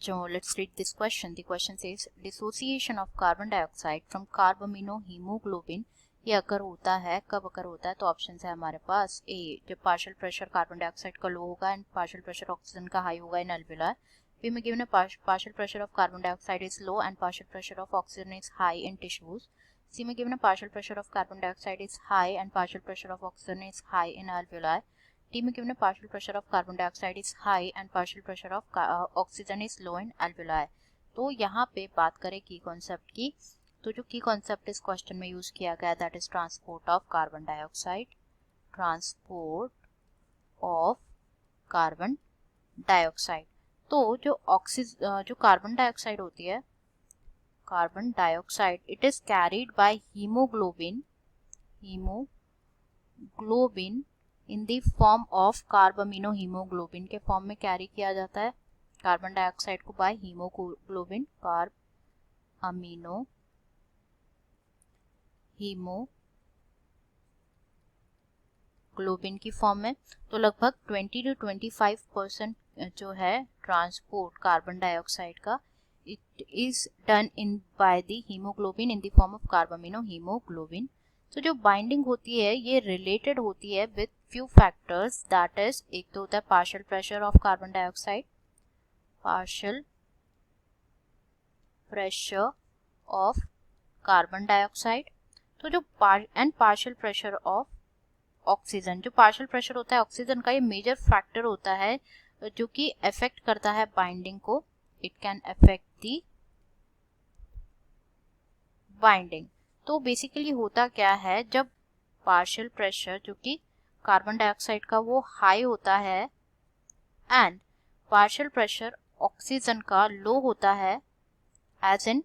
So let's read this question. The question says dissociation of carbon dioxide from carbaminohemoglobin ये अगर होता है, कब अगर होता है, तो ऑप्शन है हमारे पास ए, जब पार्शियल प्रेशर कार्बन डाइऑक्साइड का लो होगा एंड पार्शियल प्रेशर ऑक्सीजन का हाई होगा इन अल्वियोलाई. बी में गिवन है partial pressure of carbon dioxide is low and partial pressure of oxygen is high in tissues. C में given है partial pressure of carbon dioxide is high and partial pressure of oxygen is high in alveoli. D में given है partial pressure of carbon dioxide is high and partial pressure of oxygen is low in alveoli. तो यहाँ पे बात करें की concept की, तो जो की कॉन्सेप्ट इस क्वेश्चन में यूज किया गया that is transport of carbon dioxide. Transport of carbon dioxide. तो जो कार्बन डाइऑक्साइड होती है, carbon dioxide it is carried by haemoglobin in the form of carbaminohaemoglobin के फॉर्म में कैरी किया जाता है कार्बन डाइऑक्साइड को बाय हीमोग्लोबिन, हीमोग्लोबिन की फॉर्म में. तो लगभग 20 to 25% जो है ट्रांसपोर्ट कार्बन डाइऑक्साइड का it is done in by the haemoglobin in the form of कार्बामिनोहीमोग्लोबिन. तो जो बाइंडिंग होती है ये रिलेटेड होती है with few factors that is, एक तो होता है partial pressure of carbon dioxide, partial pressure of carbon dioxide. तो जो पार्शियल प्रेशर ऑफ ऑक्सीजन, जो पार्शियल प्रेशर होता है ऑक्सीजन का, ये मेजर फैक्टर होता है जो कि अफेक्ट करता है बाइंडिंग को. It can affect the binding. तो बेसिकली होता क्या है, जब पार्शियल प्रेशर जो कि कार्बन डाइऑक्साइड का वो हाई होता है एंड पार्शियल प्रेशर ऑक्सीजन का लो होता है एज इन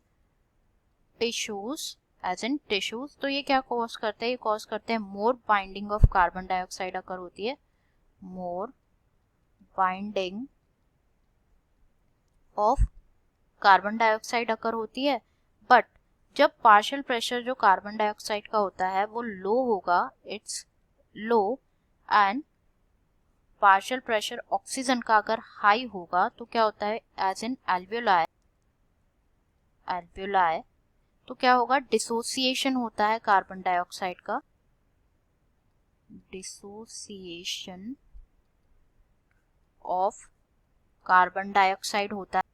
टिश्यूज, तो ये क्या कॉज करते हैं, ये कॉज करते हैं मोर बाइंडिंग ऑफ कार्बन डाइऑक्साइड अगर होती है, मोर बाइंडिंग ऑफ कार्बन डाइऑक्साइड अगर होती है. बट जब पार्शियल प्रेशर जो कार्बन डाइऑक्साइड का होता है वो लो होगा, it's low, and partial pressure oxygen का अगर हाई होगा तो क्या होता है, एज इन अल्वियोलाई, तो क्या होगा, डिसोसिएशन होता है कार्बन डाइऑक्साइड का, डिसोसिएशन ऑफ कार्बन डाइऑक्साइड होता है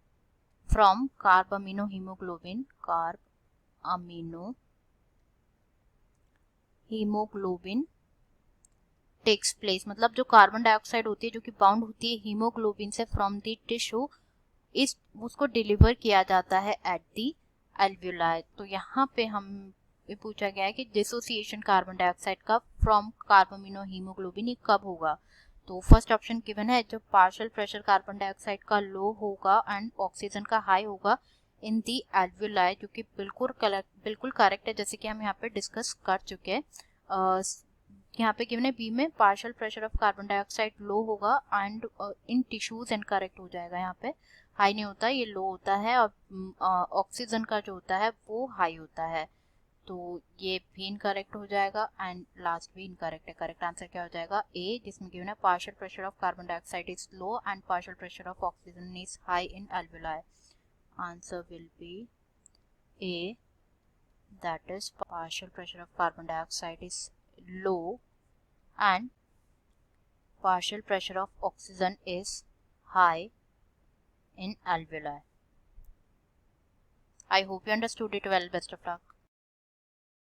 फ्रॉम कार्बामिनोहीमोग्लोबिन, हीमोग्लोबिन टेक्स प्लेस. मतलब जो कार्बन डाइऑक्साइड होती है जो कि बाउंड होती है हीमोग्लोबिन से फ्रॉम द टिश्यू, इस उसको डिलीवर किया जाता है एट दी अल्वियोलाई. तो यहाँ पे हम पूछा गया है कि डिसोसिएशन कार्बन डाइऑक्साइड का फ्रॉम कार्बामिनोहीमोग्लोबिन ये कब होगा. तो फर्स्ट ऑप्शन गिवन है, जब पार्शियल प्रेशर कार्बन डाइऑक्साइड का लो होगा एंड ऑक्सीजन का हाई होगा इन दी अल्वियोलाई, जो कि बिल्कुल करेक्ट है जैसे कि हम यहाँ पे डिस्कस कर चुके हैं. यहाँ पे गिवन है बी में partial pressure of carbon dioxide low होगा एंड इन टिश्यूज इनकरेक्ट हो जाएगा, यहाँ पे हाई नहीं होता, ये लो होता है, और ऑक्सीजन का जो होता है वो हाई होता है. तो ये भी इनकरेक्ट हो जाएगा एंड लास्ट भी इनकरेक्ट है. करेक्ट आंसर क्या हो जाएगा, ए, जिसमें गिवन है partial pressure of carbon dioxide is low and partial pressure of oxygen is high in alveoli. Answer will be A, that is partial pressure of carbon dioxide is low and partial pressure of oxygen is high in alveoli. I hope you understood it well. Best of luck.